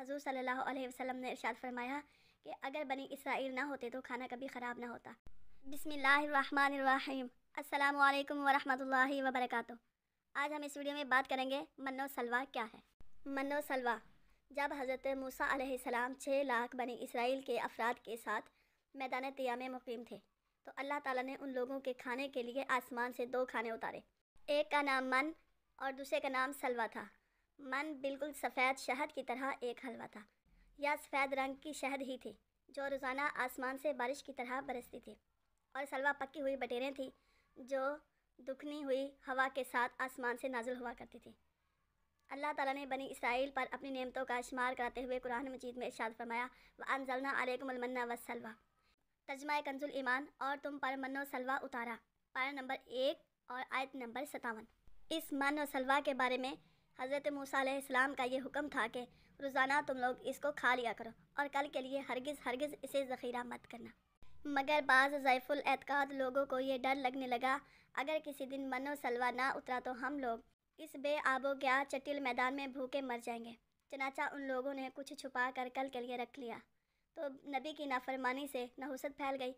حضور صلی اللہ علیہ وسلم نے ارشاد فرمایا کہ اگر بنی اسرائیل نہ ہوتے تو کھانا کبھی خراب نہ ہوتا۔ بسم اللہ الرحمن الرحیم۔ السلام علیکم ورحمۃ اللہ وبرکاتہ۔ آج ہم اس ویڈیو میں بات کریں گے من و سلوہ کیا ہے۔ من و سلوہ، جب حضرت موسیٰ علیہ السلام 6 لاکھ بنی اسرائیل کے افراد کے ساتھ میدان طیہ میں مقیم تھے تو اللہ تعالیٰ نے ان لوگوں کے کھانے کے لیے آسمان سے 2 کھانے اتارے۔ ایک کا نام من اور دوسرے کا نام سلوہ تھا۔ من بالکل سفید شہد کی طرح ایک حلوہ تھا یا سفید رنگ کی شہد ہی تھی جو روزانہ آسمان سے بارش کی طرح برستی تھی، اور سلوہ پکی ہوئی بٹیریں تھیں جو دکھنی ہوئی ہوا کے ساتھ آسمان سے نازل ہوا کرتی تھی۔ اللہ تعالیٰ نے بنی اسرائیل پر اپنی نعمتوں کا شمار کراتے ہوئے قرآن مجید میں ارشاد فرمایا وَأَنزَلْنَا عَلَيْكُمُ الْمَنَّ وَالسَّلْوَىٰ۔ ترجمہ کنز الایمان، اور تم پر من و سلوہ اتارا، پارہ نمبر 1 اور آیت نمبر 57۔ اس من و سلوہ کے بارے میں حضرت موسیٰ علیہ السلام کا یہ حکم تھا کہ روزانہ تم لوگ اس کو کھا لیا کرو اور کل کے لیے ہرگز اسے ذخیرہ مت کرنا۔ مگر بعض ضعیف الاعتقاد لوگوں کو یہ ڈر لگنے لگا اگر کسی دن من و سلوہ نہ اترا تو ہم لوگ اس بے آب و گیا چٹیل میدان میں بھوکے مر جائیں گے۔ چنانچہ ان لوگوں نے کچھ چھپا کر کل کے لیے رکھ لیا تو نبی کی نافرمانی سے نحوست پھیل گئی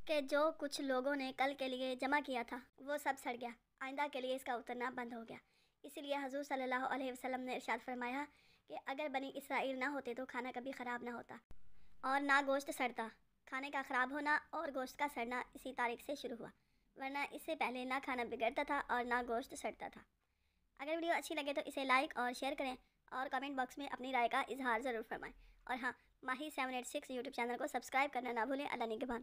کہ جو کچھ لوگوں نے کل کے لیے جمع کیا تھا وہ سب سڑ گیا، آئندہ کے لیے اس کا اترنا بند ہو گیا۔ اسی لیے حضور صلی اللہ علیہ وسلم نے ارشاد فرمایا کہ اگر بنی اسرائیل نہ ہوتے تو کھانا کبھی خراب نہ ہوتا اور نہ گوشت سڑتا۔ کھانے کا خراب ہونا اور گوشت کا سڑنا اسی تاریخ سے شروع ہوا، ورنہ اس سے پہلے نہ کھانا بگڑتا تھا اور نہ گوشت سڑتا تھا۔ اگر ویڈیو اچھی لگے تو اسے لائک اور شیئر کریں اور کمنٹ باکس میں اپنی رائے کا اظہار ضرور فرمائیں، اور ہاں، ماہی 786 یوٹیوب چینل کو سبسکرائب کرنا نہ بھولیں۔ اللہ نگہبان۔